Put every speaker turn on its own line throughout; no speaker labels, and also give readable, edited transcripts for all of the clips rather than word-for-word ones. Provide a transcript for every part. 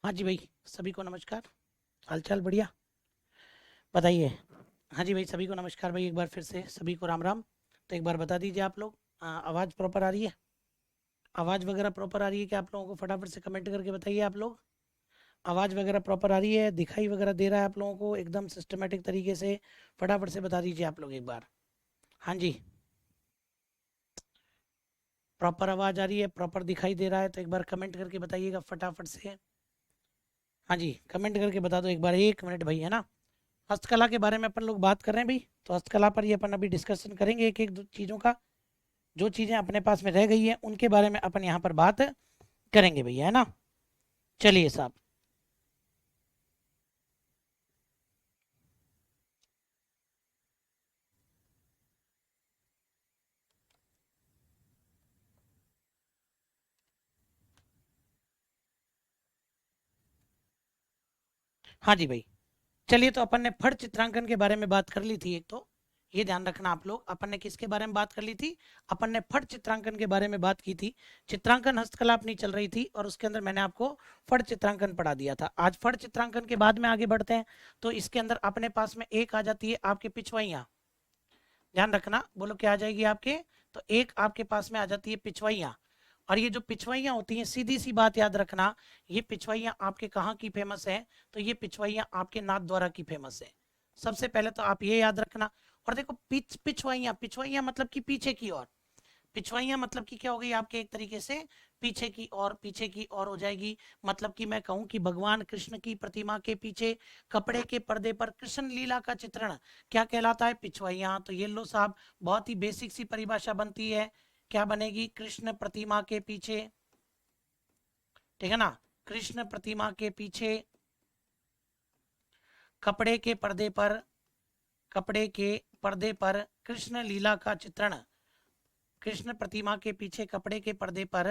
हाँ जी भाई, सभी को नमस्कार। हालचाल बढ़िया, बताइए। हाँ जी भाई, सभी को नमस्कार भाई, एक बार फिर से सभी को राम राम। तो एक बार बता दीजिए आप लोग, आवाज़ प्रॉपर आ रही है? आवाज़ वगैरह प्रॉपर आ रही है क्या आप लोगों को? फटाफट से कमेंट करके बताइए आप लोग। आवाज़ वगैरह प्रॉपर आ रही है, दिखाई वगैरह दे रहा है आप लोगों को एकदम सिस्टमेटिक तरीके से? फटाफट से बता दीजिए आप लोग एक बार। हाँ जी, प्रॉपर आवाज़ आ रही है, प्रॉपर दिखाई दे रहा है, तो एक बार कमेंट करके बताइएगा फटाफट से। हाँ जी, कमेंट करके बता दो एक बार, 1 मिनट भाई, है ना। हस्तकला के बारे में अपन लोग बात कर रहे हैं भाई, तो हस्तकला पर ही अपन अभी डिस्कशन करेंगे एक एक दो चीज़ों का। जो चीज़ें अपने पास में रह गई हैं उनके बारे में अपन यहाँ पर बात करेंगे भैया, है ना। चलिए साहब। हाँ जी भाई, चलिए, तो अपन ने फट चित्रांकन के बारे में बात कर ली थी एक तो। ये ध्यान रखना आप लोग, अपन ने किसके बारे में बात कर ली थी? अपन ने फट चित्रांकन के बारे में बात की थी। चित्रांकन हस्तकला अपनी चल रही थी और उसके अंदर मैंने आपको फट चित्रांकन पढ़ा दिया था। आज फट चित्रांकन के बाद में आगे बढ़ते हैं। तो इसके अंदर अपने पास में एक आ जाती है आपके पिछवाइयाँ। ध्यान रखना, बोलो क्या आ जाएगी आपके? तो एक आपके पास में आ जाती है पिछवाइयाँ। और ये जो पिछवाइयाँ होती हैं, सीधी सी बात याद रखना, ये पिछवाइयाँ आपके कहाँ की फेमस है? तो ये पिछवाइयाँ आपके नाथ द्वारा की फेमस है। सबसे पहले तो आप ये याद रखना। और देखो, पिछवाइयाँ पिछवाइयाँ मतलब कि पीछे की ओर। पिछवाइयाँ मतलब कि क्या हो गई आपके, एक तरीके से पीछे की ओर, पीछे की ओर हो जाएगी। मतलब कि मैं कहूँ कि भगवान कृष्ण की प्रतिमा के पीछे कपड़े के पर्दे पर कृष्ण लीला का चित्रण क्या कहलाता है? पिछवाइयाँ। तो ये लो साहब, बहुत ही बेसिक सी परिभाषा बनती है। क्या बनेगी? कृष्ण प्रतिमा के पीछे, ठीक है ना। कृष्ण प्रतिमा के पीछे कपड़े के पर्दे पर, कपड़े के पर्दे पर कृष्ण लीला का चित्रण। कृष्ण प्रतिमा के पीछे कपड़े के पर्दे पर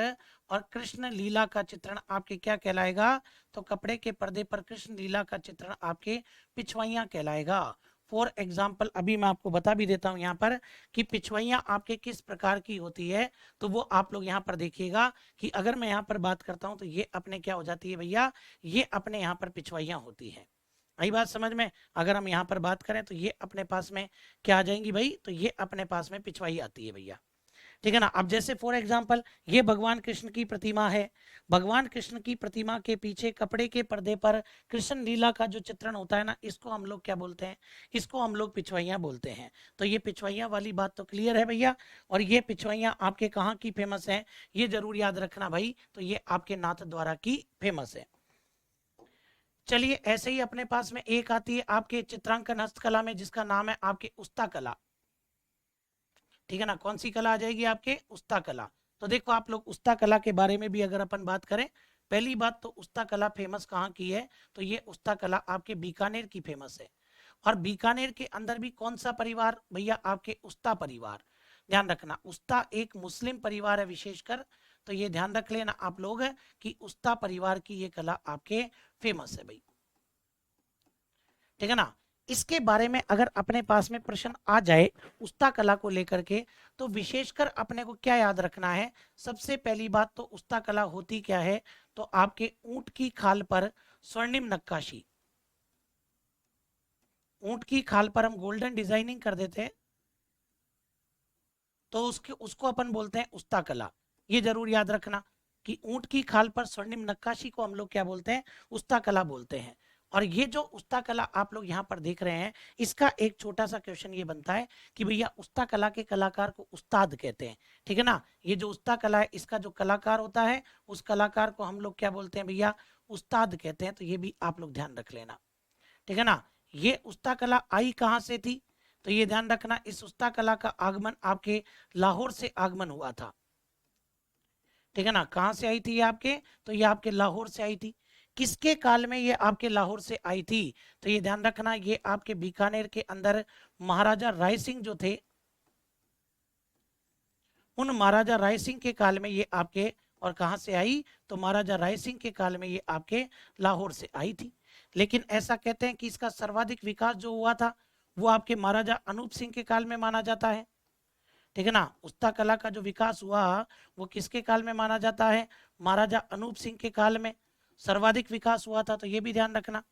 और कृष्ण लीला का चित्रण आपके क्या कहलाएगा? तो कपड़े के पर्दे पर कृष्ण लीला का चित्रण आपके पिछवाइयाँ कहलाएगा। फॉर एग्जाम्पल अभी मैं आपको बता भी देता हूँ यहाँ पर कि पिछवाइयाँ आपके किस प्रकार की होती है। तो वो आप लोग यहाँ पर देखिएगा कि अगर मैं यहाँ पर बात करता हूँ तो ये अपने क्या हो जाती है भैया, ये अपने यहाँ पर पिछवाइयाँ होती है। आई बात समझ में? अगर हम यहाँ पर बात करें तो ये अपने पास में क्या आ जाएंगी भाई? तो ये अपने पास में पिछवाई आती है भैया, ठीक है ना। अब जैसे फॉर एग्जाम्पल ये भगवान कृष्ण की प्रतिमा है। भगवान कृष्ण की प्रतिमा के पीछे कपड़े के पर्दे पर कृष्ण लीला का जो चित्रण होता है ना, इसको हम लोग क्या बोलते हैं? इसको हम लोग पिछवाइयाँ बोलते हैं। तो ये पिछवाइयाँ वाली बात तो क्लियर है भैया। और ये पिछवाइयाँ आपके कहाँ की फेमस है? ये जरूर याद रखना भाई, तो ये आपके नाथ द्वारा की फेमस है। चलिए, ऐसे ही अपने पास में एक आती है आपके चित्रांकन हस्तकला में, जिसका नाम है आपके उस्ता कला। ठीक है ना, कौन सी कला आ जाएगी आपके? उस्ता कला। तो देखो आप लोग, उस्ता कला के बारे में भी अगर अपन बात करें, पहली बात तो उस्ता कला फेमस कहाँ की है? तो ये उस्ता कला आपके बीकानेर की फेमस है। और बीकानेर के अंदर भी कौन सा परिवार भैया? आपके उस्ता परिवार। ध्यान रखना, उस्ता एक मुस्लिम परिवार है विशेषकर। तो ये ध्यान रख लेना आप लोग कि उस्ता परिवार की ये कला आपके फेमस है भाई, ठीक है ना। इसके बारे में अगर अपने पास में प्रश्न आ जाए उस्ता कला को लेकर के, तो विशेषकर अपने को क्या याद रखना है? सबसे पहली बात तो उस्ता कला होती क्या है? तो आपके ऊंट की खाल पर स्वर्णिम नक्काशी। ऊंट की खाल पर हम गोल्डन डिजाइनिंग कर देते हैं, तो उसके उसको अपन बोलते हैं उस्ता कला। ये जरूर याद रखना कि ऊंट की खाल पर स्वर्णिम नक्काशी को हम लोग क्या बोलते हैं? उस्ता कला बोलते हैं। और ये जो उस्ता कला आप लोग यहाँ पर देख रहे हैं, इसका एक छोटा सा क्वेश्चन ये बनता है कि भैया उस्ता कला के कलाकार को उस्ताद कहते हैं, ठीक है ना। ये जो उस्ता कला है, इसका जो कलाकार होता है, उस कलाकार को हम लोग क्या बोलते हैं भैया? उस्ताद कहते हैं। तो ये भी आप लोग ध्यान रख लेना, ठीक है ना। ये उस्ता कला आई कहाँ से थी? तो ये ध्यान रखना, इस उस्ता कला का आगमन आपके लाहौर से आगमन हुआ था, ठीक है ना। कहाँ से आई थी ये आपके? तो ये आपके लाहौर से आई थी। किसके काल में ये आपके लाहौर से आई थी? तो ये ध्यान रखना, ये आपके बीकानेर के अंदर महाराजा राय सिंह जो थे, उन महाराजा राय सिंह के काल में ये आपके, और कहाँ से आई? तो महाराजा राय सिंह के काल में ये आपके लाहौर से आई थी। लेकिन ऐसा कहते हैं कि इसका सर्वाधिक विकास जो हुआ था, वो आपके महाराजा अनूप सिंह के काल में माना जाता है, ठीक है ना। उस्ता कला का जो विकास हुआ, वो किसके काल में माना जाता है? महाराजा अनूप सिंह के काल में। सर्वाधिक विकास हुआ था, तो ये भी ध्यान रखना।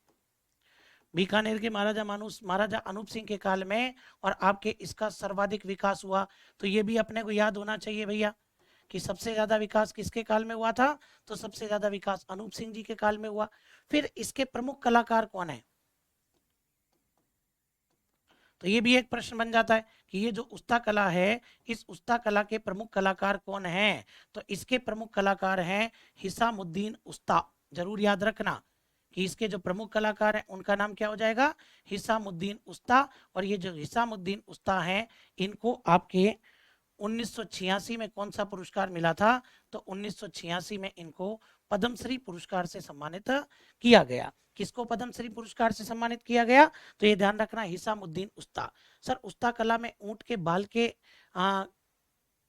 बीकानेर के महाराजा अनूप सिंह के काल में और आपके इसका सर्वाधिक विकास हुआ, तो ये भी अपने को याद होना चाहिए भैया कि सबसे ज्यादा विकास किसके काल में हुआ था, तो सबसे ज्यादा विकास अनूप सिंह जी के काल में हुआ। फिर इसके प्रमुख कलाकार कौन है, तो ये भी एक प्रश्न बन जाता है कि ये जो उस्ता कला है, इस उस्ता कला के प्रमुख कलाकार कौन हैं, तो इसके प्रमुख कलाकार हैं हिसामुद्दीन उस्ता। जरूर याद रखना कि इसके जो प्रमुख कलाकार हैं उनका नाम क्या हो जाएगा, हिसामुद्दीन उस्ता। और ये जो हिसामुद्दीन उस्ता हैं, इनको आपके 1986 में कौन सा पुरस्कार मिला था, तो 1986 में इनको पद्मश्री पुरस्कार से सम्मानित किया गया। किसको पद्मश्री पुरस्कार से सम्मानित किया गया, तो ये ध्यान रखना, हिसामुद्दीन उस्ता। सर उस्ता कला में ऊंट के बाल के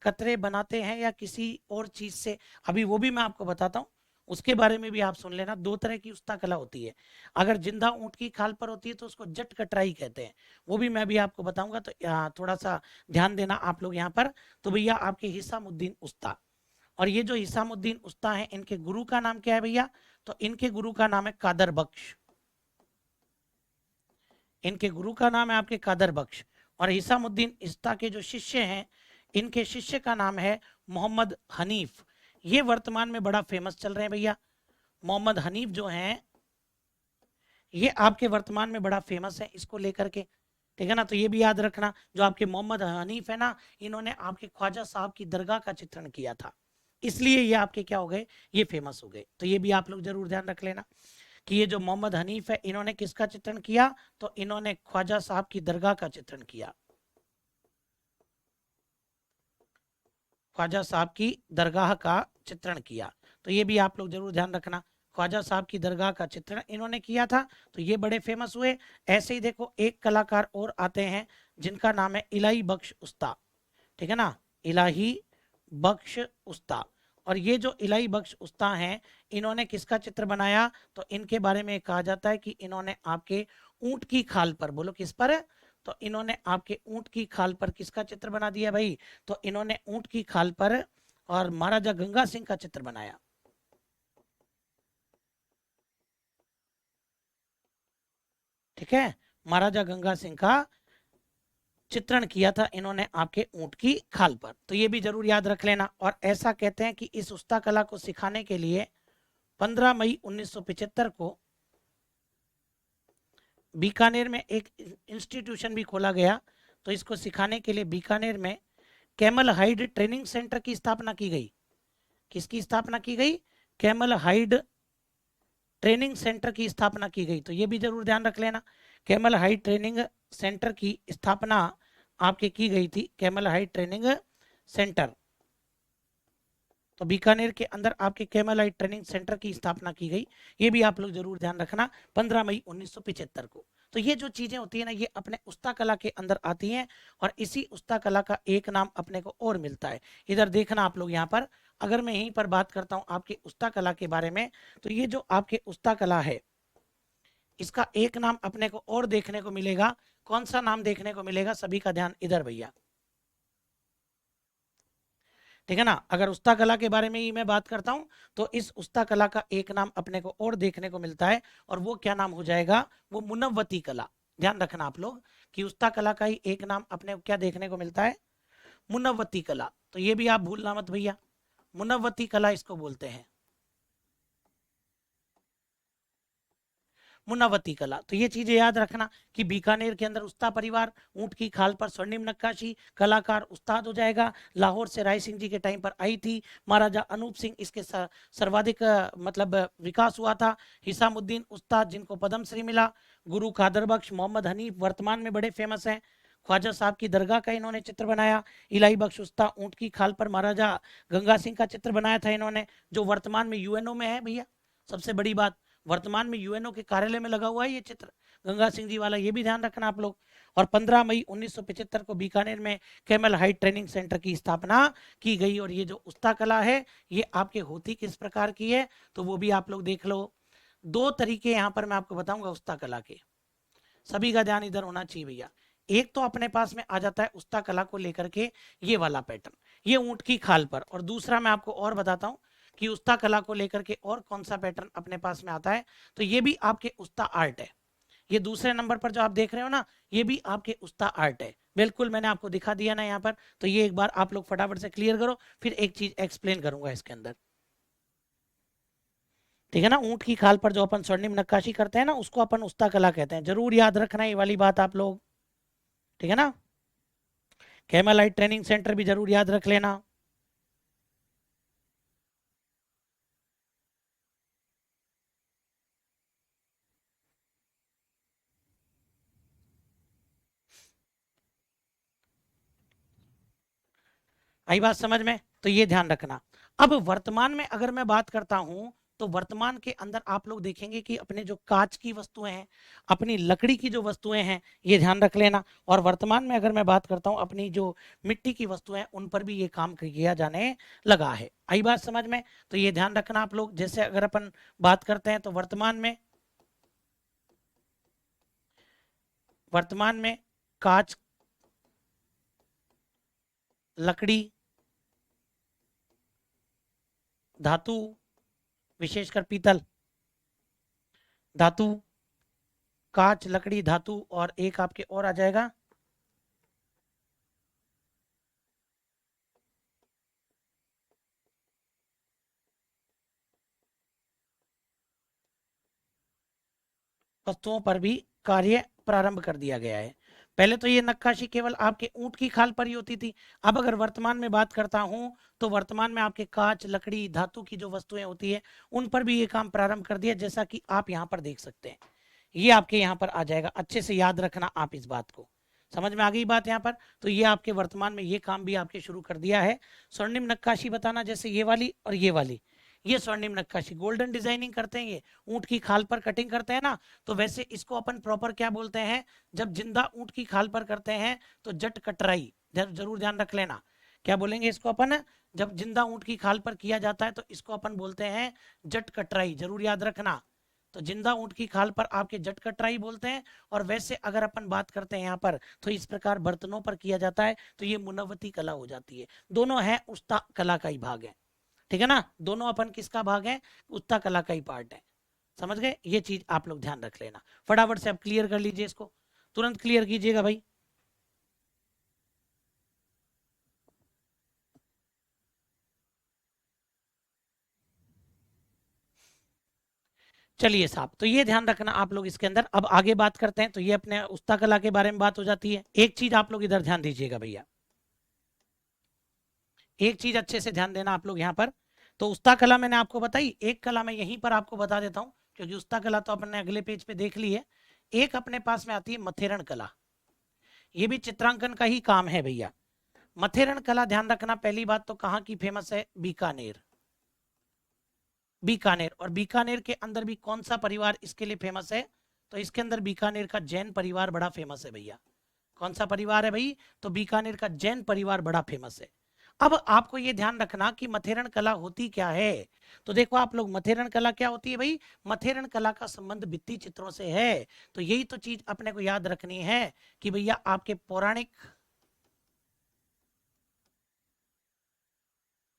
कतरे बनाते हैं या किसी और चीज से, अभी वो भी मैं आपको बताता हूँ, उसके बारे में भी आप सुन लेना। दो तरह की उस्ता कला होती है, अगर जिंदा ऊंट की खाल पर होती है तो उसको जट कटराई कहते हैं, वो भी मैं भी आपको बताऊंगा, तो थोड़ा सा ध्यान देना आप लोग यहाँ पर। तो भैया आपके हिसामुद्दीन उस्ता, और ये जो हिसामुद्दीन उस्ता है, इनके गुरु का नाम क्या है भैया, तो इनके गुरु का नाम है कादर बख्श। इनके गुरु का नाम है आपके कादर बख्श। और हिसामुद्दीन उस्ता के जो शिष्य हैं, इनके शिष्य का नाम है मोहम्मद हनीफ। ये वर्तमान में बड़ा फेमस चल रहे हैं भैया, मोहम्मद हनीफ जो हैं ये आपके वर्तमान में बड़ा फेमस है इसको लेकर के, ठीक है ना। तो ये भी याद रखना, जो आपके मोहम्मद हनीफ है ना, इन्होंने आपके ख्वाजा साहब की दरगाह का चित्रण किया था, इसलिए ये आपके क्या हो गए, ये फेमस हो गए। तो ये भी आप लोग जरूर ध्यान रख लेना कि ये जो मोहम्मद हनीफ है, इन्होंने किसका चित्रण किया, तो इन्होंने ख्वाजा साहब की दरगाह का चित्रण किया, ख्वाजा साहब की दरगाह का चित्रण किया। तो ये भी आप लोग जरूर ध्यान रखना, ख्वाजा साहब की दरगाह का चित्रण इन्होंने किया था, तो ये बड़े फेमस हुए। ऐसे ही देखो एक कलाकार और आते हैं जिनका नाम है इलाही बख्श उस्ता, ठीक है ना, इलाही बख्श उस्ता। और ये जो इलाही बख्श उस्ता हैं, इन्होंने किसका चित्र बनाया, तो इनके बारे में कहा जाता है कि इन्होंने आपके ऊंट की खाल पर, बोलो किस पर, तो इन्होंने आपके ऊंट की खाल पर किसका चित्र बना दिया भाई, तो इन्होंने ऊंट की खाल पर और महाराजा गंगा सिंह का चित्र बनाया, ठीक है, महाराजा गंगा सिंह का चित्रण किया था इन्होंने आपके ऊंट की खाल पर। तो ये भी जरूर याद रख लेना। और ऐसा कहते हैं कि इस उस्ता कला को सिखाने के लिए 15 मई 1975 को बीकानेर में एक इंस्टीट्यूशन भी खोला गया। तो इसको सिखाने के लिए बीकानेर में कैमल हाइड ट्रेनिंग सेंटर की स्थापना की गई। किसकी स्थापना की गई, कैमल हाइड ट्रेनिंग सेंटर की स्थापना की गई। तो ये भी जरूर ध्यान रख लेना, कैमल हाइड ट्रेनिंग सेंटर की स्थापना आपके की गई थी, कैमल हाइड ट्रेनिंग सेंटर। तो बीकानेर के अंदर आपके कैमल हाइड ट्रेनिंग सेंटर की स्थापना की गई, ये भी आप लोग जरूर ध्यान रखना, 15 मई 1975 को। तो ये जो चीजें होती है ना, ये अपने उस्ता कला के अंदर आती हैं, और इसी उस्ता कला का एक नाम अपने को और मिलता है। इधर देखना आप लोग यहाँ पर, अगर मैं यहीं पर बात करता हूँ आपके उस्ता कला के बारे में, तो ये जो आपके उस्ता कला है, इसका एक नाम अपने को और देखने को मिलेगा। कौन सा नाम देखने को मिलेगा, सभी का ध्यान इधर भैया, ठीक है ना। अगर उस्ता कला के बारे में ही मैं बात करता हूं, तो इस उस्ता कला का एक नाम अपने को और देखने को मिलता है, और वो क्या नाम हो जाएगा, वो मुनव्वती कला। ध्यान रखना आप लोग कि उस्ता कला का ही एक नाम अपने को क्या देखने को मिलता है, मुनव्वती कला। तो ये भी आप भूलना मत भैया, मुनव्वती कला इसको बोलते हैं, मुनावती कला। तो ये चीजें याद रखना कि बीकानेर के अंदर उस्ता परिवार, ऊंट की खाल पर स्वर्णिम नक्काशी, कलाकार उस्ताद हो जाएगा। लाहौर से राय सिंह जी के टाइम पर आई थी, महाराजा अनूप सिंह इसके सर्वाधिक मतलब विकास हुआ था। हिसामुद्दीन उस्ताद जिनको पद्मश्री मिला, गुरु कादर बख्श, मोहम्मद हनीफ वर्तमान में बड़े फेमस हैं, ख्वाजा साहब की दरगाह का इन्होंने चित्र बनाया। इलाही बख्श उस्ता ऊंट की खाल पर महाराजा गंगा सिंह का चित्र बनाया था इन्होंने, जो वर्तमान में यूएनओ में है भैया। सबसे बड़ी बात, वर्तमान में यूएनओ के कार्यालय में लगा हुआ है ये चित्र गंगा सिंह जी वाला, ये भी ध्यान रखना आप लोग। और 15 मई 1975 को बीकानेर में कैमल हाइट ट्रेनिंग सेंटर की स्थापना की गई। और ये जो उस्ता कला है, ये आपके होती किस प्रकार की है, तो वो भी आप लोग देख लो। दो तरीके यहाँ पर मैं आपको बताऊंगा उस्ता कला के, सभी का ध्यान इधर होना चाहिए भैया। एक तो अपने पास में आ जाता है उस्ता कला को लेकर के ये वाला पैटर्न, ये ऊंट की खाल पर। और दूसरा मैं आपको और बताता हूँ कि उस्ता कला को लेकर के और कौन सा पैटर्न अपने पास में आता है, तो ये भी आपके उस्ता आर्ट है। ये दूसरे नंबर पर जो आप देख रहे हो ना, ये भी आपके उस्ता आर्ट है। बिल्कुल मैंने आपको दिखा दिया ना यहाँ पर, तो ये एक बार आप लोग फटाफट से क्लियर करो, फिर एक चीज एक्सप्लेन करूंगा इसके अंदर। ठीक है ना, ऊंट की खाल पर जो अपन स्वर्णिम नक्काशी करते हैं ना, उसको अपन उस्ता कला कहते हैं। जरूर याद रखना ये वाली बात आप लोग। ठीक है ना, कैमलाइट ट्रेनिंग सेंटर भी जरूर याद रख लेना। आई बात समझ में, तो ये ध्यान रखना। अब वर्तमान में अगर मैं बात करता हूं, तो वर्तमान के अंदर आप लोग देखेंगे कि अपने जो कांच की वस्तुएं हैं, अपनी लकड़ी की जो वस्तुएं हैं, ये ध्यान रख लेना। और वर्तमान में अगर मैं बात करता हूं अपनी जो मिट्टी की वस्तुएं, उन पर भी ये काम किया जाने लगा है। आई बात समझ में, तो ये ध्यान रखना आप लोग। जैसे अगर अपन बात करते हैं तो वर्तमान में कांच, लकड़ी, धातु, विशेषकर पीतल, धातु, कांच, लकड़ी, धातु, और एक आपके और आ जाएगा वस्तुओं पर भी कार्य प्रारंभ कर दिया गया है। पहले तो ये नक्काशी केवल आपके ऊंट की खाल पर ही होती थी। अब अगर वर्तमान में बात करता हूं, तो वर्तमान में आपके कांच, लकड़ी, धातु की जो वस्तुएं होती है, उन पर भी ये काम प्रारंभ कर दिया, जैसा कि आप यहाँ पर देख सकते हैं। ये आपके यहाँ पर आ जाएगा, अच्छे से याद रखना आप इस बात को। समझ में आ गई बात यहाँ पर, तो ये आपके वर्तमान में ये काम भी आपके शुरू कर दिया है। स्वर्णिम नक्काशी बताना, जैसे ये वाली और ये वाली, ये स्वर्णिम नक्काशी गोल्डन डिजाइनिंग करते हैं, ये ऊंट की खाल पर कटिंग करते हैं ना, तो वैसे इसको अपन प्रॉपर क्या बोलते हैं, जब जिंदा ऊंट की खाल पर करते हैं तो जट कटराई, जरूर ध्यान रख लेना। क्या बोलेंगे इसको अपन, जब जिंदा ऊंट की खाल पर किया जाता है तो इसको अपन बोलते हैं जट कटराई, जरूर याद रखना। तो जिंदा ऊंट की खाल पर आपके जट कटराई बोलते हैं। और वैसे अगर अपन बात करते हैं यहाँ पर, तो इस प्रकार बर्तनों पर किया जाता है, तो ये मुनव्वती कला हो जाती है। दोनों है उस्ता कला का ही भाग है। ठीक है ना, दोनों अपन किसका भाग है, उस्ता कला का ही पार्ट है। समझ गए, ये चीज आप लोग ध्यान रख लेना। फटाफट से आप क्लियर कर लीजिए इसको, तुरंत क्लियर कीजिएगा भाई। चलिए साहब, तो ये ध्यान रखना आप लोग इसके अंदर। अब आगे बात करते हैं, तो ये अपने उस्ता कला के बारे में बात हो जाती है। एक चीज आप लोग इधर ध्यान दीजिएगा भैया, एक चीज अच्छे से ध्यान देना आप लोग यहाँ पर। तो उस्ता कला मैंने आपको बताई, एक कला मैं यहीं पर आपको बता देता हूँ, क्योंकि उस्ता कला तो अपन ने अगले पेज पे देख ली है। एक अपने पास में आती है मथेरण कला, ये भी चित्रांकन का ही काम है भैया। मथेरण कला ध्यान रखना, पहली बात तो कहाँ की फेमस है, बीकानेर। बीकानेर, और बीकानेर के अंदर भी कौन सा परिवार इसके लिए फेमस है, तो इसके अंदर बीकानेर का जैन परिवार बड़ा फेमस है भैया। कौन सा परिवार है भाई, तो बीकानेर का जैन परिवार बड़ा फेमस है। अब आपको ये ध्यान रखना कि मथेरण कला होती क्या है। तो देखो आप लोग, मथेरण कला क्या होती है भाई, मथेरण कला का संबंध भित्ति चित्रों से है। तो यही तो चीज अपने को याद रखनी है कि भैया आपके पौराणिक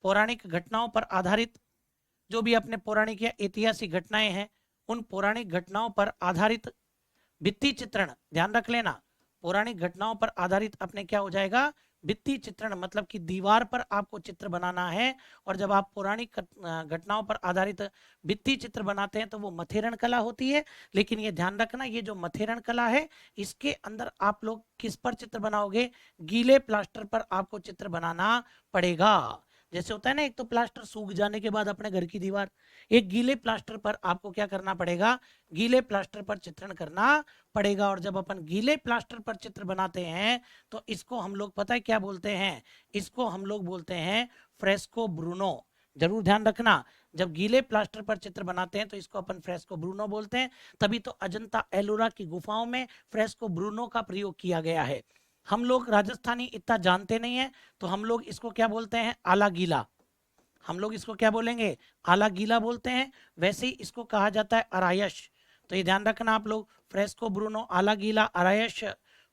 पौराणिक घटनाओं पर आधारित, जो भी अपने पौराणिक या ऐतिहासिक घटनाएं हैं, उन पौराणिक घटनाओं पर आधारित भित्ति चित्रण, ध्यान रख लेना। पौराणिक घटनाओं पर आधारित अपने क्या हो जाएगा, भित्ति चित्रण, मतलब कि दीवार पर आपको चित्र बनाना है। और जब आप पौराणिक घटनाओं पर आधारित भित्ति चित्र बनाते हैं, तो वो मथेरण कला होती है। लेकिन ये ध्यान रखना, ये जो मथेरण कला है, इसके अंदर आप लोग किस पर चित्र बनाओगे, गीले प्लास्टर पर आपको चित्र बनाना पड़ेगा। जैसे होता है ना, एक तो प्लास्टर सूख जाने के बाद अपने घर की दीवार, एक गीले प्लास्टर पर आपको क्या करना पड़ेगा, गीले प्लास्टर पर चित्रण करना पड़ेगा। और जब अपन गीले प्लास्टर पर चित्र बनाते हैं, तो इसको हम लोग पता है क्या बोलते हैं, इसको हम लोग बोलते हैं फ्रेस्को ब्रूनो। जरूर ध्यान रखना, जब गीले प्लास्टर पर चित्र बनाते हैं तो इसको अपन फ्रेस्को ब्रूनो बोलते हैं। तभी तो अजंता एलोरा की गुफाओं में फ्रेस्को ब्रूनो का प्रयोग किया गया है। हम लोग राजस्थानी इतना जानते नहीं है, तो हम लोग इसको क्या बोलते हैं, आला गीला। हम लोग इसको क्या बोलेंगे, आला गीला बोलते हैं। वैसे ही इसको कहा जाता है अरायश। तो ये ध्यान रखना आप लोग, फ्रेस्को ब्रूनो, आला गीला, अरायश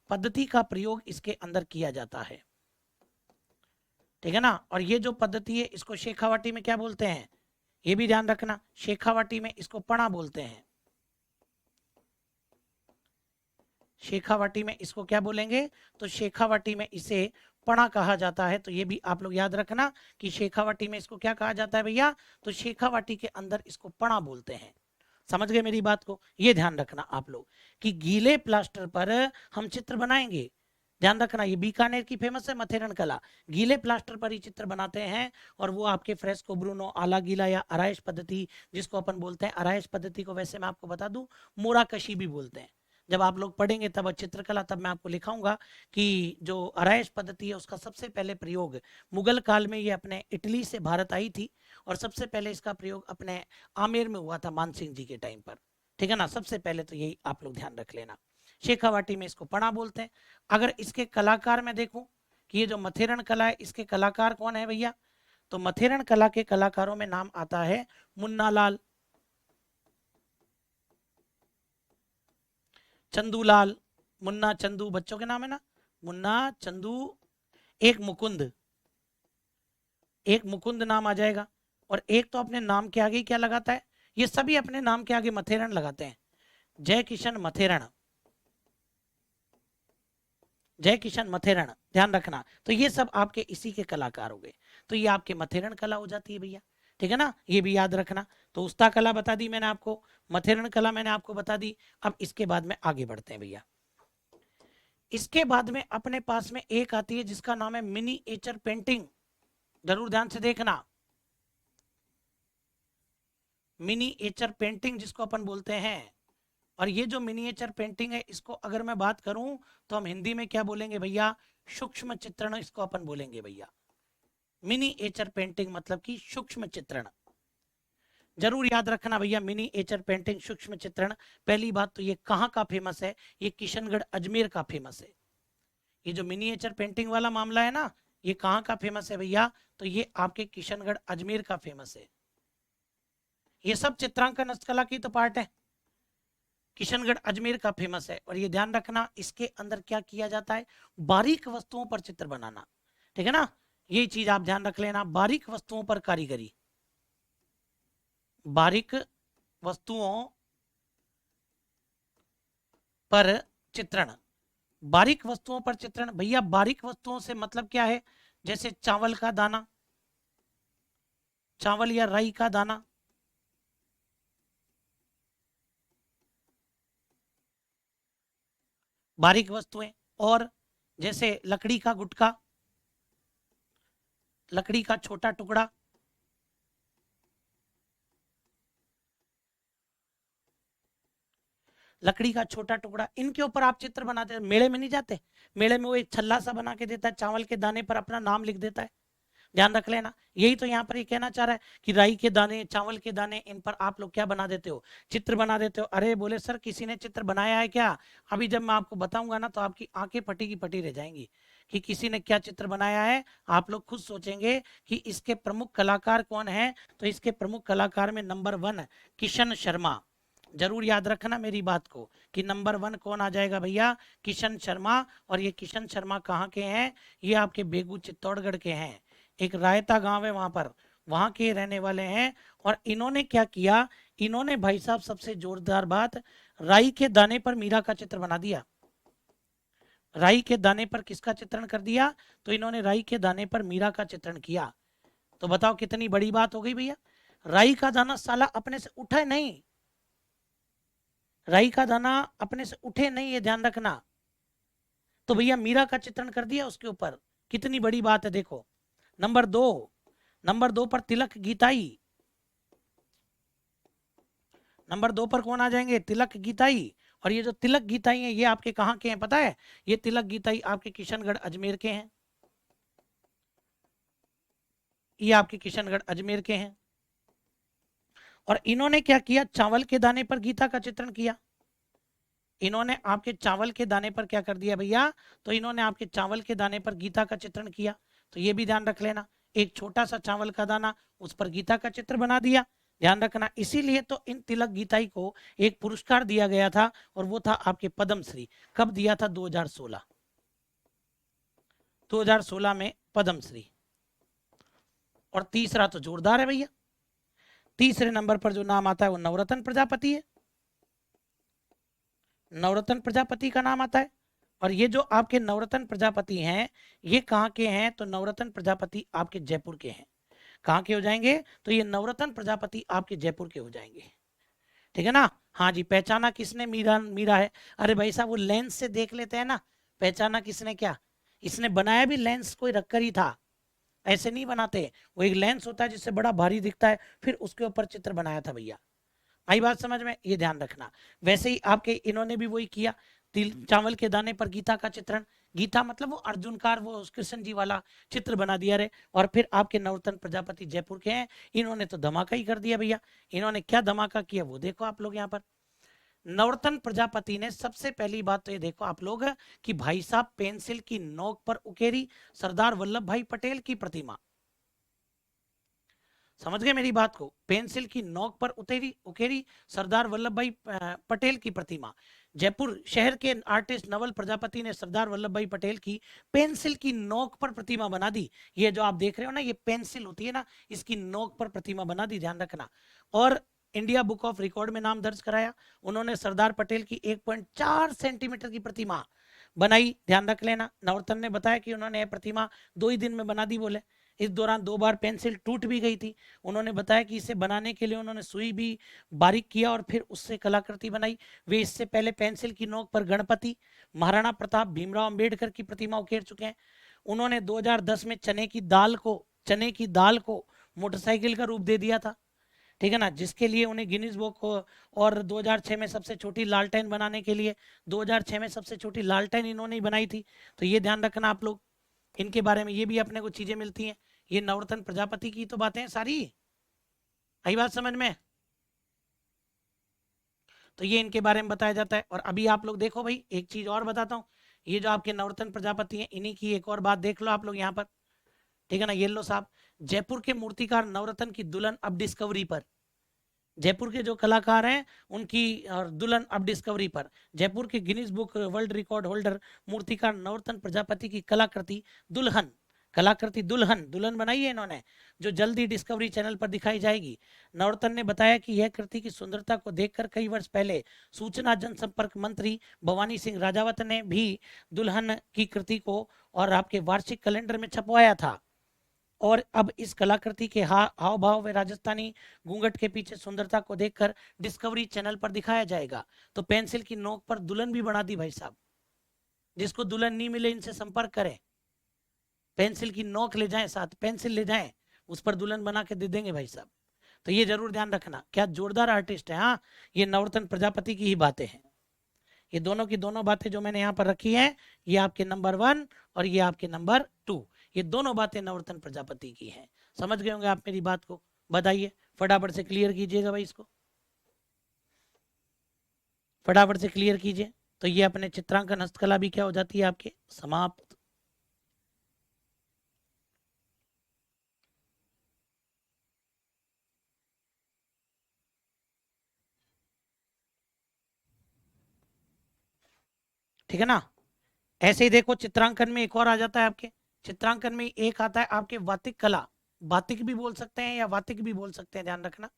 पद्धति का प्रयोग इसके अंदर किया जाता है। ठीक है ना, और ये जो पद्धति है, इसको शेखावाटी में क्या बोलते हैं, ये भी ध्यान रखना। शेखावाटी में इसको पणा बोलते हैं, शेखावाटी में इसको क्या बोलेंगे, तो शेखावाटी में इसे पणा कहा जाता है। तो ये भी आप लोग याद रखना कि शेखावाटी में इसको क्या कहा जाता है भैया, तो शेखावाटी के अंदर इसको पणा बोलते हैं। समझ गए मेरी बात को, ये ध्यान रखना आप लोग कि गीले प्लास्टर पर हम चित्र बनाएंगे। ध्यान रखना, ये बीकानेर की फेमस है मथेरन कला, गीले प्लास्टर पर ही चित्र बनाते हैं। और वो आपके फ्रेस्को ब्रूनो, आला गीला या अराइश पद्धति जिसको अपन बोलते हैं, अराइश पद्धति को वैसे मैं आपको बता दूं मोराकशी भी बोलते हैं। जब आप लोग पढ़ेंगे तब चित्रकला, तब मैं आपको लिखाऊंगा कि जो अराइश पद्धति है उसका सबसे पहले प्रयोग मुगल काल में ये अपने इटली से भारत आई थी, और सबसे पहले इसका प्रयोग अपने आमेर में हुआ था मानसिंह जी के टाइम पर। ठीक है ना, सबसे पहले तो यही आप लोग ध्यान रख लेना। शेखावाटी में इसको पणा बोलते हैं। अगर इसके कलाकार में देखूं कि ये जो मथेरन कला है इसके कलाकार कौन है भैया, तो मथेरन कला के कलाकारों में नाम आता है मुन्नालाल, चंदूलाल, मुन्ना चंदू बच्चों के नाम है ना, मुन्ना चंदू, एक मुकुंद, एक मुकुंद नाम आ जाएगा। और एक तो अपने नाम के आगे ही क्या लगाता है, ये सभी अपने नाम के आगे मथेरन लगाते हैं, जय किशन मथेरन, जय किशन मथेरन, ध्यान रखना। तो ये सब आपके इसी के कलाकार हो गए, तो ये आपके मथेरन कला हो जाती है भैया। ठीक है ना, ये भी याद रखना। तो उस्ता कला बता दी मैंने आपको, मथेरन कला मैंने आपको बता दी। अब इसके बाद में आगे बढ़ते हैं भैया। इसके बाद में अपने पास में एक आती है जिसका नाम है मिनीएचर पेंटिंग, जरूर ध्यान से देखना। मिनीएचर पेंटिंग जिसको अपन बोलते हैं, और ये जो मिनीएचर पेंटिंग है इसको अगर मैं बात करूं तो हम हिंदी में क्या बोलेंगे भैया, सूक्ष्म चित्रण इसको अपन बोलेंगे भैया। मिनीएचर पेंटिंग मतलब कि सूक्ष्म चित्रण, जरूर याद रखना भैया, मिनीएचर पेंटिंग सूक्ष्म चित्रण। पहली बात तो ये कहाँ का फेमस है, ये किशनगढ़ अजमेर का फेमस है। ये जो मिनीएचर पेंटिंग वाला मामला है ना, ये कहाँ का फेमस है भैया, तो ये आपके किशनगढ़ अजमेर का फेमस है। ये सब चित्रांकन हस्तकला की तो पार्ट है, किशनगढ़ अजमेर का फेमस है। और ये ध्यान रखना इसके अंदर क्या किया जाता है, बारीक वस्तुओं पर चित्र बनाना। ठीक है ना, यही चीज आप ध्यान रख लेना, बारीक वस्तुओं पर कारीगरी, बारीक वस्तुओं पर चित्रण, बारीक वस्तुओं पर चित्रण। भैया बारीक वस्तुओं से मतलब क्या है, जैसे चावल का दाना, चावल या राई का दाना, बारीक वस्तुएं। और जैसे लकड़ी का गुटका, लकड़ी का छोटा टुकड़ा, लकड़ी का छोटा टुकड़ा, इनके ऊपर आप चित्र बनाते हैं। मेले में नहीं जाते, मेले में वो एक छल्ला सा बना के देता है, चावल के दाने पर अपना नाम लिख देता है, ध्यान रख लेना। यही तो यहाँ पर ये कहना चाह रहा है कि राई के दाने, चावल के दाने, इन पर आप लोग क्या बना देते हो, चित्र बना देते हो। अरे बोले सर किसी ने चित्र बनाया है क्या, अभी जब मैं आपको बताऊंगा ना तो आपकी आंखें फटी की फटी रह जाएंगी कि किसी ने क्या चित्र बनाया है। आप लोग खुद सोचेंगे कि इसके प्रमुख कलाकार कौन है, तो इसके प्रमुख कलाकार में नंबर 1 किशन शर्मा, जरूर याद रखना मेरी बात को कि नंबर 1 कौन आ जाएगा भैया, किशन शर्मा। और ये किशन शर्मा कहाँ के हैं, ये आपके बेगू चित्तौड़गढ़ के हैं, एक रायता गांव है वहां पर, वहां के रहने वाले हैं। और इन्होंने क्या किया, इन्होंने भाई साहब सबसे जोरदार बात, राई के दाने पर मीरा का चित्र बना दिया। राई के दाने पर किसका चित्रण कर दिया, तो इन्होंने राई के दाने पर मीरा का चित्रण किया। तो बताओ कितनी बड़ी बात हो गई भैया, राई का दाना साला अपने से उठा नहीं, राई का दाना अपने से उठे नहीं, ये ध्यान रखना। तो भैया मीरा का चित्रण कर दिया उसके ऊपर, कितनी बड़ी बात है देखो। नंबर 2, नंबर 2 पर तिलक गीताई, नंबर 2 पर कौन आ जाएंगे, तिलक गीताई। और ये जो तिलक गीताई है ये आपके कहाँ के हैं पता है, ये तिलक गीताई आपके किशनगढ़ अजमेर के हैं, ये आपके किशनगढ़ अजमेर के हैं। और इन्होंने क्या किया, चावल के दाने पर गीता का चित्रण किया। इन्होंने आपके चावल के दाने पर क्या कर दिया भैया, तो इन्होंने आपके चावल के दाने पर गीता का चित्रण किया। तो ये भी ध्यान रख लेना, एक छोटा सा चावल का दाना, उस पर गीता का चित्र बना दिया, ध्यान रखना। इसीलिए तो इन तिलक गीताई को एक पुरस्कार दिया गया था, और वो था आपके पद्मश्री। कब दिया था, 2016, 2016 में पद्मश्री। और तीसरा तो जोरदार है भैया, तीसरे नंबर पर जो नाम आता है वो नवरत्न प्रजापति है, नवरत्न प्रजापति का नाम आता है। और ये जो आपके नवरत्न प्रजापति हैं ये कहाँ के हैं, तो नवरत्न प्रजापति आपके जयपुर के हैं। कहाँ के हो जाएंगे, तो ये नवरत्न प्रजापति आपके जयपुर के हो जाएंगे, ठीक है ना। हाँ जी, पहचाना किसने, मीरा, मीरा है। अरे भाई साहब वो लेंस से देख लेते हैं ना, पहचाना किसने क्या, इसने बनाया भी लेंस कोई रखकर ही था, ऐसे नहीं बनाते। वो एक लेंस होता है जिससे बड़ा भारी दिखता है, फिर उसके ऊपर चित्र बनाया था भैया। आई बात समझ में, ये ध्यान रखना। वैसे ही आपके इन्होंने भी वही किया, तिल चावल के दाने पर गीता का चित्रण, गीता मतलब वो अर्जुन का वो कृष्ण जी वाला चित्र बना दिया रे। और फिर आपके नवरत्न प्रजापति जयपुर के हैं, इन्होंने तो धमाका ही कर दिया भैया। इन्होंने क्या धमाका किया वो देखो आप लोग यहाँ पर। नवरत्न प्रजापति ने सबसे पहली बात तो ये देखो आप लोग कि भाई साहब पेंसिल की नोक पर उकेरी सरदार वल्लभ भाई पटेल की प्रतिमा, समझ गए मेरी बात को, पेंसिल की नोक पर उकेरी सरदार वल्लभ भाई पटेल की प्रतिमा। जयपुर शहर के आर्टिस्ट नवल प्रजापति ने सरदार वल्लभ भाई पटेल की पेंसिल की नोक पर प्रतिमा बना दी। ये जो आप देख रहे हो ना, ये पेंसिल होती है ना, इसकी नोक पर प्रतिमा बना दी, ध्यान रखना। और इंडिया बुक ऑफ रिकॉर्ड में नाम दर्ज कराया। उन्होंने सरदार पटेल की 1.4 सेंटीमीटर की प्रतिमा बनाई, ध्यान रख लेना। नवरत्न ने बताया कि उन्होंने प्रतिमा 2 ही दिन में बना दी बोले। इस दौरान 2 बार पेंसिल टूट भी गई थी। उन्होंने बताया कि इसे बनाने के लिए उन्होंने सुई भी बारीक किया और फिर उससे कलाकृति बनाई। वे इससे पहले पेंसिल की नोक पर गणपति, महाराणा प्रताप, भीमराव अंबेडकर की प्रतिमा उकेर चुके हैं। उन्होंने 2010 में चने की दाल को मोटरसाइकिल का रूप दे दिया था, ठीक है ना, जिसके लिए उन्हें गिनीज बुक को। और 2006 में सबसे छोटी लालटेन बनाने के लिए, 2006 में सबसे छोटी लालटेन इन्होंने ही बनाई थी। तो ये ध्यान रखना आप लोग, इनके बारे में ये भी अपने को चीजें मिलती हैं। ये नवरत्न प्रजापति की तो बातें हैं सारी, आई बात समझ में। तो ये इनके बारे में बताया जाता है। और अभी आप लोग देखो भाई, एक चीज और बताता हूँ। ये जो आपके नवरत्न प्रजापति हैं इन्हीं की एक और बात देख लो आप लोग यहाँ पर, ठीक है ना। ये लो साहब, जयपुर के मूर्तिकार नवरत्न की दुल्हन अब डिस्कवरी पर, जयपुर के जो कलाकार हैं उनकी और दुल्हन अब डिस्कवरी पर, जयपुर के Guinness book world record holder मूर्तिकार नवरत्न प्रजापति की कलाकृति दुल्हन, कलाकृति दुल्हन दुल्हन बनाई है इन्होंने, जो जल्दी डिस्कवरी चैनल पर दिखाई जाएगी। नवरत्न ने बताया कि यह कृति की सुंदरता को देखकर कई वर्ष पहले सूचना जनसंपर्क मंत्री भवानी सिंह राजावत ने भी दुल्हन की कृति को और आपके वार्षिक कैलेंडर में छपवाया था। और अब इस कलाकृति के हाव भाव व राजस्थानी घूंघट के पीछे सुंदरता को देखकर डिस्कवरी चैनल पर दिखाया जाएगा। तो पेंसिल की नोक पर दुल्हन भी बना दी भाई साहब, जिसको दुल्हन नहीं मिले इनसे संपर्क करें, पेंसिल की नोक ले जाएं, साथ पेंसिल ले जाएं, उस पर दुल्हन बना के दे देंगे भाई साहब। तो ये जरूर ध्यान रखना, क्या जोरदार आर्टिस्ट है। हाँ, ये नवरत्न प्रजापति की ही बातें हैं। ये दोनों की दोनों बातें जो मैंने यहाँ पर रखी हैं, ये आपके नंबर 1 और ये आपके नंबर 2, ये दोनों बातें नवरत्न प्रजापति की हैं। समझ गए होंगे आप मेरी बात को, बताइए फटाफट से क्लियर कीजिएगा भाई इसको, फटाफट से क्लियर कीजिए। तो ये अपने चित्रांकन हस्तकला भी क्या हो जाती है आपके समाप्त। ठीक है ना। ऐसे ही देखो चित्रांकन में एक और आ जाता है आपके, चित्रांकन में एक आता है आपके वातिक कला, बातिक भी बोल सकते हैं या वातिक भी बोल सकते हैं, ध्यान रखना।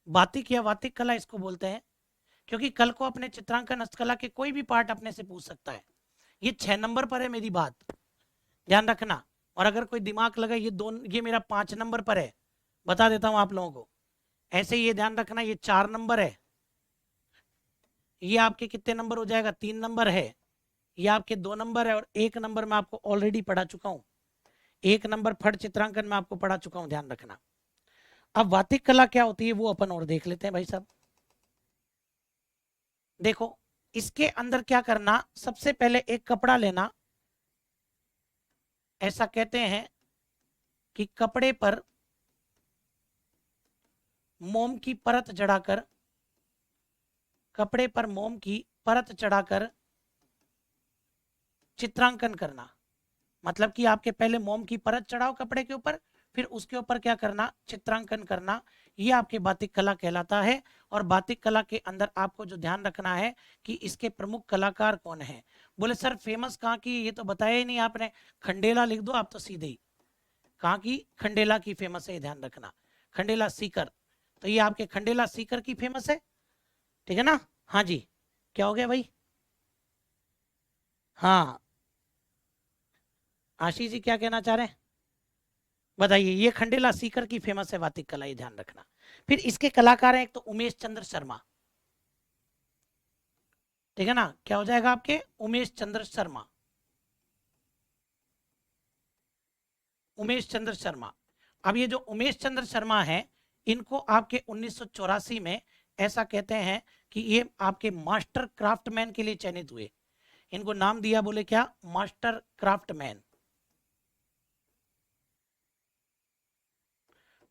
बातिक या वातिक कला इसको बोलते हैं, क्योंकि कल को अपने चित्रांकन हस्तकला के कोई भी पार्ट अपने से पूछ सकता है। ये 6 नंबर पर है मेरी बात, ध्यान रखना। और अगर कोई दिमाग लगा, ये मेरा 5 नंबर पर है, बता देता हूं आप लोगों को। ऐसे ही ये ध्यान रखना, ये 4 नंबर है, ये आपके कितने नंबर हो जाएगा, 3 नंबर है, ये आपके 2 नंबर है, और 1 नंबर मैं आपको ऑलरेडी पढ़ा चुका हूं। 1 नंबर फट चित्रांकन में आपको पढ़ा चुका हूं, ध्यान रखना। अब वातिक कला क्या होती है वो अपन और देख लेते हैं भाई साहब। देखो इसके अंदर क्या करना, सबसे पहले एक कपड़ा लेना, ऐसा कहते हैं कि कपड़े पर मोम की परत चढ़ाकर, कपड़े पर मोम की परत चढ़ाकर चित्रांकन करना। मतलब कि आपके पहले मोम की परत चढ़ाओ कपड़े के ऊपर, फिर उसके ऊपर क्या करना, चित्रांकन करना। ये आपकी बातिक कला कहलाता है। और बातिक कला के अंदर आपको जो ध्यान रखना है कि इसके प्रमुख कलाकार कौन है। बोले सर फेमस कहाँ की, ये तो बताया ही नहीं आपने। खंडेला लिख दो आप तो सीधे ही, कहाँ की, खंडेला की फेमस है, ध्यान रखना। खंडेला सीकर, तो ये आपके खंडेला सीकर की फेमस है, ठीक है ना। हाँ जी, क्या हो गया भाई? हाँ, आशीष जी क्या कहना चाह रहे हैं, बताइए। ये खंडेला सीकर की फेमस है वातिक कला, ये ध्यान रखना। फिर इसके कलाकार हैं एक तो उमेश चंद्र शर्मा, ठीक है ना, क्या हो जाएगा आपके, उमेश चंद्र शर्मा, उमेश चंद्र शर्मा। अब ये जो उमेश चंद्र शर्मा है, इनको आपके 1984 में ऐसा कहते हैं कि ये आपके मास्टर क्राफ्टमैन के लिए चयनित हुए। इनको नाम दिया, बोले क्या, मास्टर क्राफ्टमैन,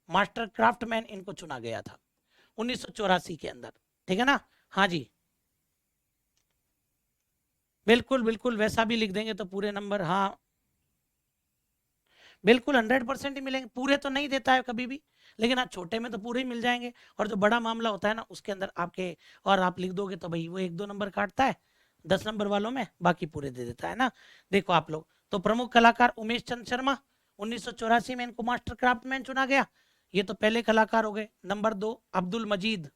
मास्टर क्राफ्टमैन इनको चुना गया था 1984 के अंदर, ठीक है ना। हाँ जी, बिल्कुल बिल्कुल, वैसा भी लिख देंगे तो पूरे नंबर, हाँ बिल्कुल 100% ही मिलेंगे। पूरे तो नहीं देता है कभी भी, लेकिन हाँ छोटे में तो पूरे ही मिल जाएंगे। और जो बड़ा मामला होता है ना, उसके अंदर आपके और आप लिख दोगे तो भाई वो 1-2 नंबर काटता है 10 नंबर वालों में, बाकी पूरे दे देता है ना। देखो आप लोग, तो प्रमुख कलाकार उमेश चंद शर्मा, 1984 में इनको मास्टर क्राफ्टमैन चुना गया। ये तो पहले कलाकार हो गए। नंबर 2, अब्दुल मजीद,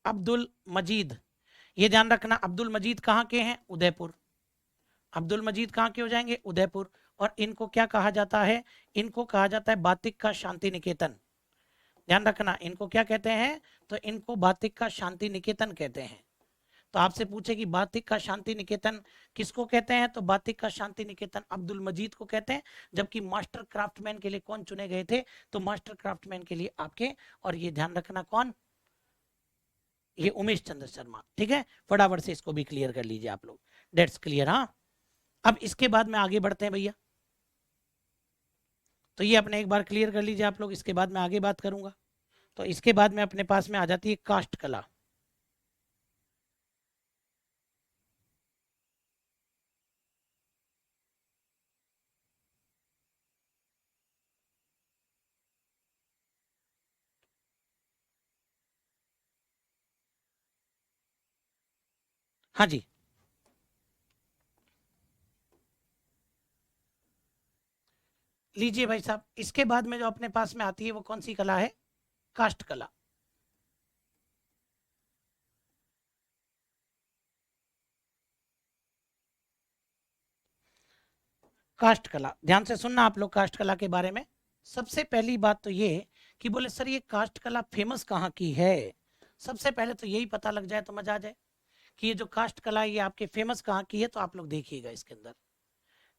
अब्दुल मजीद, ये ध्यान रखना, अब्दुल मजीद कहाँ के हैं, उदयपुर। अब्दुल मजीद कहाँ के हो जाएंगे, उदयपुर। और इनको क्या कहा जाता है, इनको कहा जाता है बातिक का शांति निकेतन। ध्यान रखना, इनको क्या कहते हैं, तो इनको बातिक का शांति निकेतन कहते हैं। तो आपसे पूछे कि बातिक का शांति निकेतन किसको कहते हैं, तो बातिक का शांति निकेतन अब्दुल मजीद को कहते हैं। जबकि मास्टर क्राफ्टमैन के लिए कौन चुने गए थे, तो मास्टर क्राफ्टमैन के लिए आपके, और ये ध्यान रखना कौन, ये उमेश चंद्र शर्मा, ठीक है। फटाफट से इसको भी क्लियर कर लीजिए आप लोग, डेट्स क्लियर। हाँ, अब इसके बाद में आगे बढ़ते हैं भैया। तो ये अपने एक बार क्लियर कर लीजिए आप लोग, इसके बाद मैं आगे बात करूंगा। तो इसके बाद में अपने पास में आ जाती है कास्ट कला। हाँ जी, लीजिए भाई साहब, इसके बाद में जो अपने पास में आती है वो कौन सी कला है, कास्ट कला। कास्ट कला, ध्यान से सुनना आप लोग कास्ट कला के बारे में। सबसे पहली बात तो ये कि बोले सर ये कास्ट कला फेमस कहाँ की है। सबसे पहले तो यही पता लग जाए तो मजा आ जाए कि ये जो कास्ट कला है ये आपके फेमस कहाँ की है। तो आप लोग देखिएगा इसके अंदर,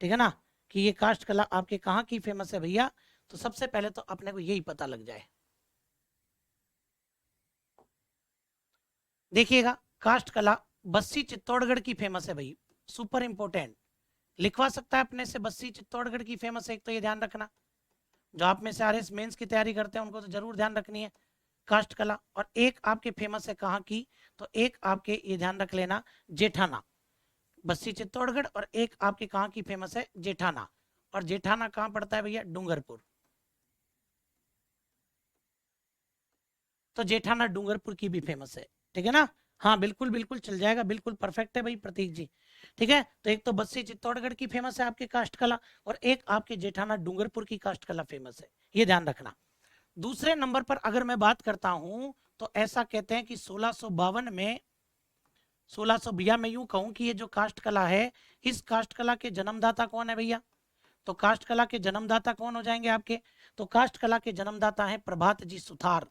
ठीक है ना, कि ये कास्ट कला आपके कहाँ की फेमस है भैया। तो सबसे पहले तो अपने को यही पता लग जाए, देखिएगा, कास्ट कला बस्सी चित्तौड़गढ़ की फेमस है भाई, सुपर इंपोर्टेंट। लिखवा सकता है अपने से, बस्सी चित्तौड़गढ़ की फेमस है, एक तो ये ध्यान रखना। जो आप में से आरएस मेंस की तैयारी करते हैं उनको तो जरूर ध्यान रखनी है कास्ट कला। और एक आपके फेमस है कहाँ की, तो एक आपके ये ध्यान रख लेना, जेठाना, बस्सी चित्तौड़गढ़। और एक आपके कहाँ की फेमस है, जेठाना। और जेठाना कहाँ पड़ता है भैया, डूंगरपुर। तो जेठाना डूंगरपुर की भी फेमस है, ठीक है ना। हाँ बिल्कुल बिल्कुल चल जाएगा, बिल्कुल परफेक्ट है भाई प्रतीक जी, ठीक है। तो एक तो बस्सी चित्तौड़गढ़ की फेमस है आपके कास्ट कला, और एक आपके जेठाना डूंगरपुर की कास्ट कला फेमस है, ये ध्यान रखना। दूसरे नंबर पर अगर मैं बात करता हूं, तो ऐसा कहते हैं कि 1652 में, 1600 भैया मैं यूं कहूं कि ये जो कास्ट कला है, इस कास्ट कला के जन्मदाता कौन है भैया। तो कास्ट कला के जन्मदाता कौन हो जाएंगे आपके, तो कास्ट कला के जन्मदाता हैं प्रभात जी सुथार।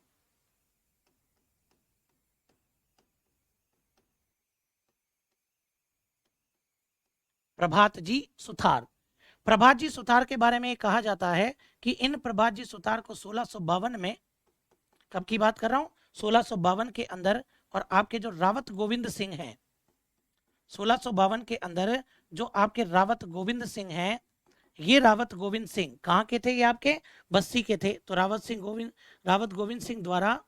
प्रभात जी सुथार, प्रभात जी सुथार के बारे में ये कहा जाता है कि इन प्रभात जी सुथार को 1652 में, कब की बात कर रहा हूं, 1652 के अंदर। और आपके जो रावत गोविंद सिंह हैं, 1652 के अंदर जो आपके रावत गोविंद सिंह हैं, ये रावत गोविंद सिंह कहाँ के थे, ये आपके बस्सी के थे। तो रावत गोविंद सिंह द्वारा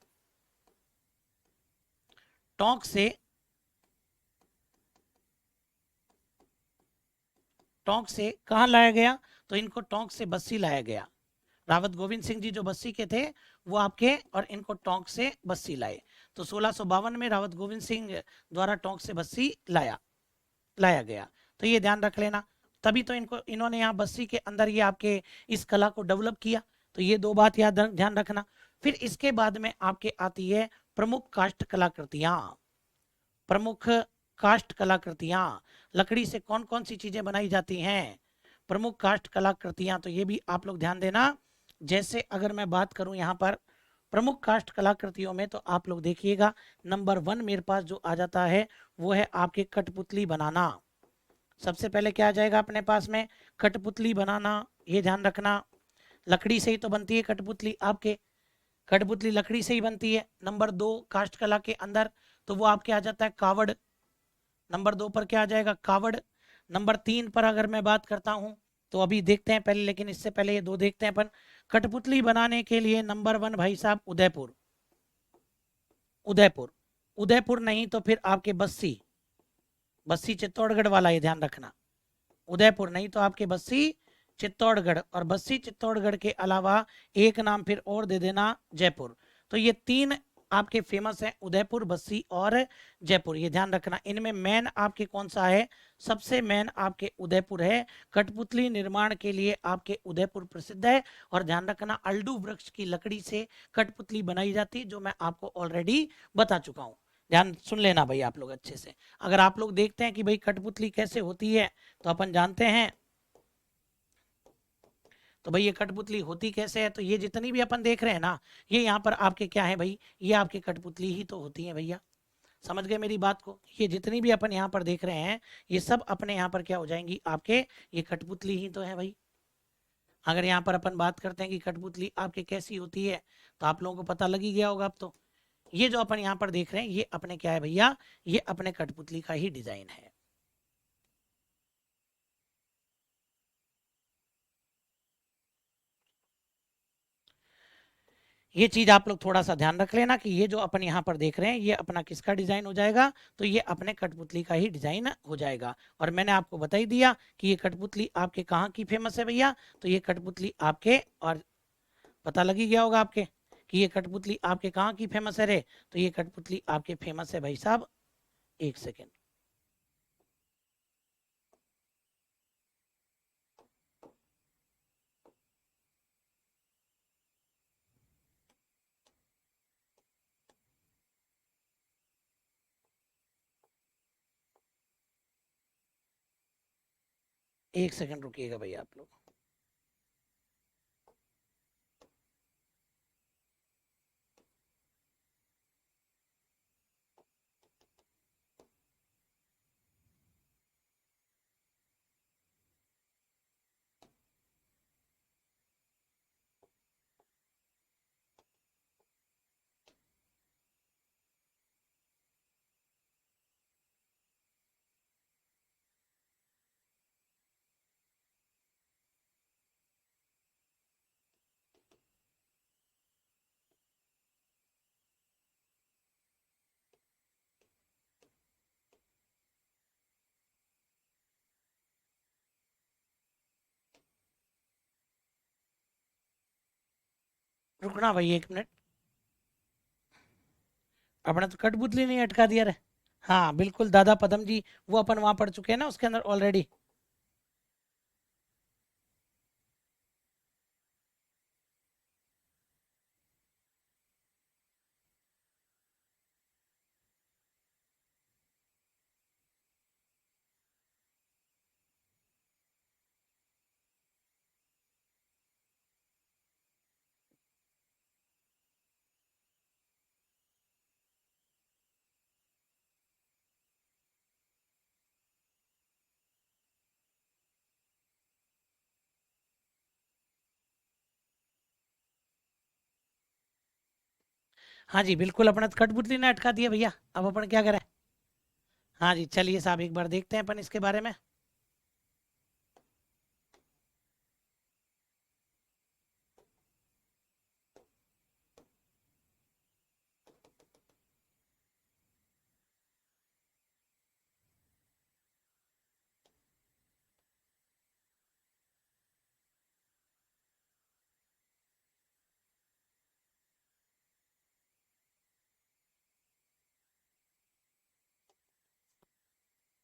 टोंक से, टोंक से कहाँ लाया गया, तो इनको टोंक से बस्सी लाया गया। रावत गोविंद सिंह जी जो बस्सी के थे वो आपके, और इनको टोंक से बस्सी लाए। तो 1652 में रावत गोविंद सिंह द्वारा टोंक से बस्सी लाया गया। तो ये ध्यान रख लेना, तभी तो इनको, इन्होंने यहाँ बस्सी के अंदर ये आपके इस कला को डेवलप किया। तो ये दो बात याद ध्यान रखना। फिर इसके बाद में आपके आती है प्रमुख काष्ठ कलाकृतियां। प्रमुख काष्ठ कलाकृतियां, लकड़ी से कौन कौन सी चीजें बनाई जाती हैं? प्रमुख काष्ठ कलाकृतियां, तो ये भी आप लोग ध्यान देना। जैसे अगर मैं बात करूं यहाँ पर प्रमुख काष्ठ कलाकृतियों में, तो आप लोग देखिएगा नंबर 1 मेरे पास जो आ जाता है वो है आपके कठपुतली बनाना। सबसे पहले क्या आ जाएगा अपने पास में? कठपुतली बनाना, ये ध्यान रखना। लकड़ी से ही तो बनती है कठपुतली आपके, कठपुतली लकड़ी से ही बनती है। नंबर 2 काष्ठ कला के अंदर तो वो आपके आ जाता है कावड़। नंबर 2 पर क्या आ जाएगा? कावड़। नंबर 3 पर अगर मैं बात करता हूं तो अभी देखते हैं पहले, लेकिन इससे पहले ये दो देखते हैं अपन। कठपुतली बनाने के लिए नंबर 1 भाई साहब उदयपुर। उदयपुर, उदयपुर नहीं तो फिर आपके बस्सी। बस्सी चित्तौड़गढ़ वाला, ये ध्यान रखना। उदयपुर नहीं तो आपके बस्सी चित्तौड़गढ़, और बस्सी चित्तौड़गढ़ के अलावा एक नाम फिर और दे देना, जयपुर। तो ये 3 आपके फेमस हैं, उदयपुर, बस्सी और जयपुर, ये ध्यान रखना। इनमें मेन आपके कौन सा है? सबसे मेन आपके उदयपुर है। कठपुतली निर्माण के लिए आपके उदयपुर प्रसिद्ध है। और ध्यान रखना अल्डू वृक्ष की लकड़ी से कठपुतली बनाई जाती है, जो मैं आपको ऑलरेडी बता चुका हूँ। ध्यान सुन लेना भाई आप लोग अच्छे से। अगर आप लोग देखते हैं कि भाई कठपुतली कैसे होती है, तो अपन जानते हैं। तो भाई ये कठपुतली होती कैसे है? तो ये जितनी भी अपन देख रहे हैं ना, ये यहाँ पर आपके क्या है भाई? ये आपके कठपुतली ही तो होती है भैया। समझ गए मेरी बात को? ये जितनी भी अपन यहाँ पर देख रहे हैं, ये सब अपने यहाँ पर क्या हो जाएंगी आपके? ये कठपुतली ही तो है भाई। अगर यहाँ पर अपन बात करते हैं कि कठपुतली आपके कैसी होती है, तो आप लोगों को पता लग ही गया होगा अब तो। ये जो अपन यहाँ पर देख रहे हैं, ये अपने क्या है भैया? ये अपने कठपुतली का ही डिजाइन है। ये चीज आप लोग थोड़ा सा ध्यान रख लेना कि ये जो अपन यहाँ पर देख रहे हैं, ये अपना किसका डिजाइन हो जाएगा? तो ये अपने कठपुतली का ही डिजाइन हो जाएगा। और मैंने आपको बता ही दिया कि ये कठपुतली आपके कहाँ की फेमस है भैया? तो ये कठपुतली आपके, और पता लग ही गया होगा आपके कि ये कठपुतली आपके कहाँ की फेमस है रे? तो ये कठपुतली आपके फेमस है भाई साहब, एक सेकेंड। एक सेकेंड रुकिएगा भैया आप लोग। रुकना भाई 1 मिनट। अपने तो कठपुतली नहीं अटका दिया रे। हाँ बिल्कुल दादा पदम जी, वो अपन वहां पढ़ चुके हैं ना उसके अंदर ऑलरेडी। हाँ जी बिल्कुल, अपने तो कठपुतली ने अटका दिया भैया, अब अपन क्या करें? हाँ जी चलिए साहब, एक बार देखते हैं अपन इसके बारे में।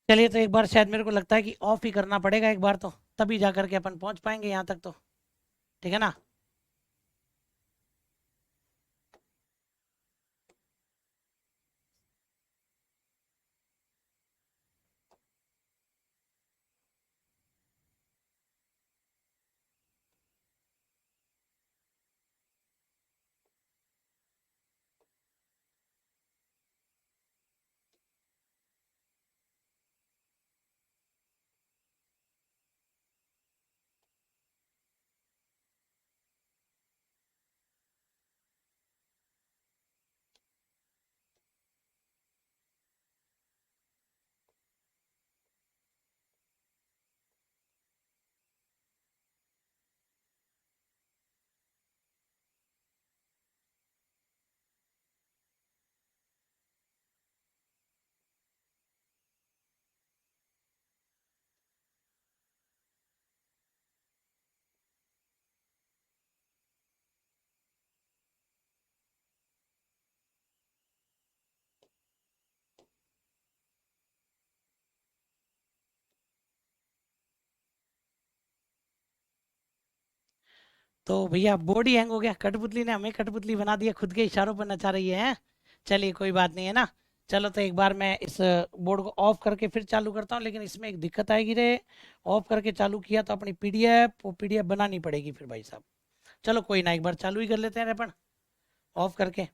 चलिए, तो एक बार शायद मेरे को लगता है कि ऑफ ही करना पड़ेगा एक बार तो, तभी जा करके अपन पहुंच पाएंगे यहाँ तक तो। ठीक है ना? तो भैया बोर्ड ही हैंग हो गया, कठपुतली ने हमें कठपुतली बना दिया, खुद के इशारों पर नचा रही है। चलिए कोई बात नहीं है ना। चलो तो एक बार मैं इस बोर्ड को ऑफ करके फिर चालू करता हूँ, लेकिन इसमें एक दिक्कत आएगी रे। ऑफ करके चालू किया तो अपनी पीडीएफ, वो पीडीएफ बनानी पड़ेगी फिर भाई साहब। चलो कोई ना, एक बार चालू ही कर लेते हैं अपन ऑफ करके।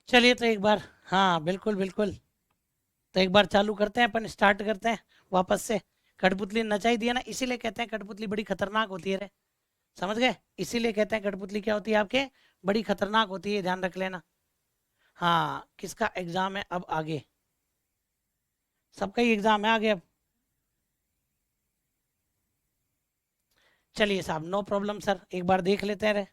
चलिए तो एक बार, हाँ बिल्कुल बिल्कुल, तो एक बार चालू करते हैं अपन, स्टार्ट करते हैं वापस से। कठपुतली नचाई दिया ना, इसीलिए कहते हैं कठपुतली बड़ी खतरनाक होती है रे, समझ गए? इसीलिए कहते हैं कठपुतली क्या होती है आपके, बड़ी खतरनाक होती है, ध्यान रख लेना। हाँ, किसका एग्जाम है अब आगे? सबका ही एग्जाम है आगे अब। चलिए साहब, नो प्रॉब्लम सर, एक बार देख लेते हैं रे,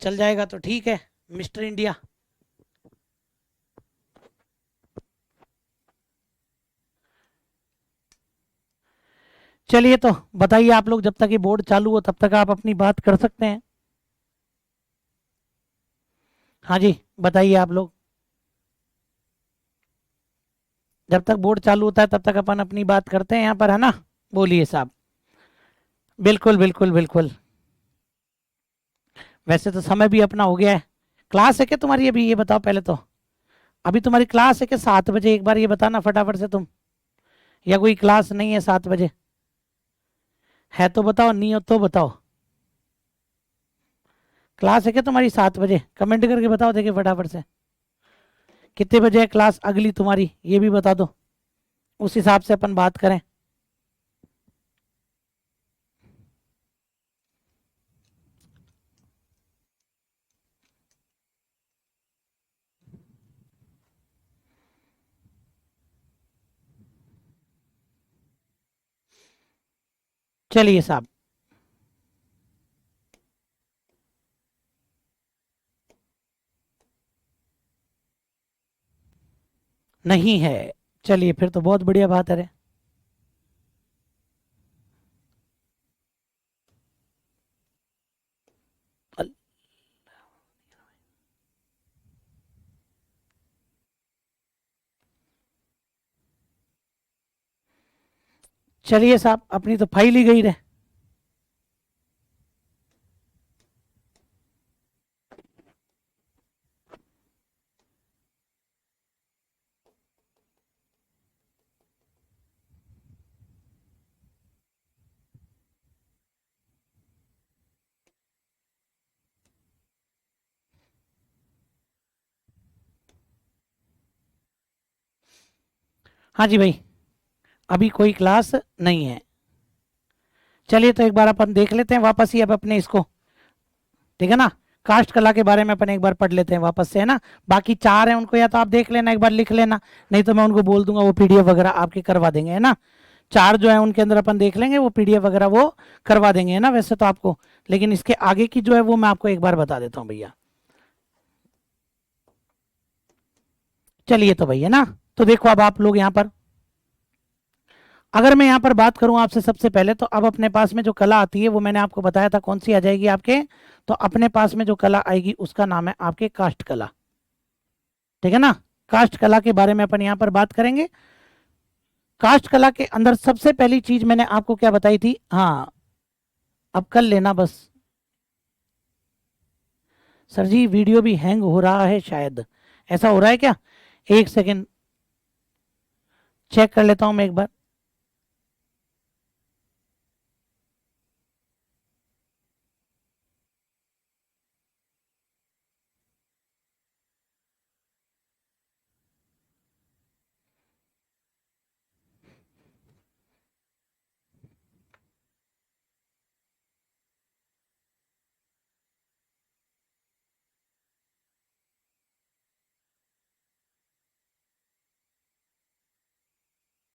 चल जाएगा तो ठीक है। Mister India. चलिए तो बताइए आप लोग, जब तक ये बोर्ड चालू हो तब तक आप अपनी बात कर सकते हैं। हाँ जी, बताइए आप लोग। जब तक बोर्ड चालू होता है तब तक अपन अपनी बात करते हैं यहाँ पर, है ना? बोलिए साहब। बिल्कुल बिल्कुल बिल्कुल। वैसे तो समय भी अपना हो गया है। क्लास है क्या तुम्हारी अभी, ये बताओ पहले तो। अभी तुम्हारी क्लास है क्या 7 बजे? एक बार ये बताना फटाफट से तुम, या कोई क्लास नहीं है 7 बजे? है तो बताओ, नहीं हो तो बताओ। क्लास है क्या तुम्हारी 7 बजे? कमेंट करके बताओ, देखिए फटाफट से कितने बजे है क्लास अगली तुम्हारी, ये भी बता दो, उस हिसाब से अपन बात करें। चलिए साहब। नहीं है? चलिए फिर तो बहुत बढ़िया बात है रे। अल- चलिए साहब, अपनी तो फाइल ही गई रे। हाँ जी भाई, अभी कोई क्लास नहीं है। चलिए तो एक बार अपन देख लेते हैं वापस ही अब अपने इसको, ठीक है ना? कास्ट कला के बारे में अपन एक बार पढ़ लेते हैं वापस से, है ना? बाकी 4 हैं, उनको या तो आप देख लेना, एक बार लिख लेना, नहीं तो मैं उनको बोल दूंगा वो पीडीएफ वगैरह आपके करवा देंगे, है ना? 4 जो है उनके अंदर अपन देख लेंगे, वो पीडीएफ वगैरह वो करवा देंगे, है ना वैसे तो आपको। लेकिन इसके आगे की जो है वो मैं आपको एक बार बता देता हूँ भैया। चलिए तो भैया ना, तो देखो अब आप लोग यहाँ पर, अगर मैं यहाँ पर बात करूँ आपसे सबसे पहले, तो अब अपने पास में जो कला आती है वो मैंने आपको बताया था कौन सी आ जाएगी आपके। तो अपने पास में जो कला आएगी उसका नाम है आपके काष्ठ कला, ठीक है ना? काष्ठ कला के बारे में अपन यहाँ पर बात करेंगे। काष्ठ कला के अंदर सबसे पहली चीज मैंने आपको क्या बताई थी, हाँ, अब कर लेना बस। सर जी वीडियो भी हैंग हो रहा है शायद, ऐसा हो रहा है क्या? एक सेकंड चेक कर लेता हूँ मैं एक बार।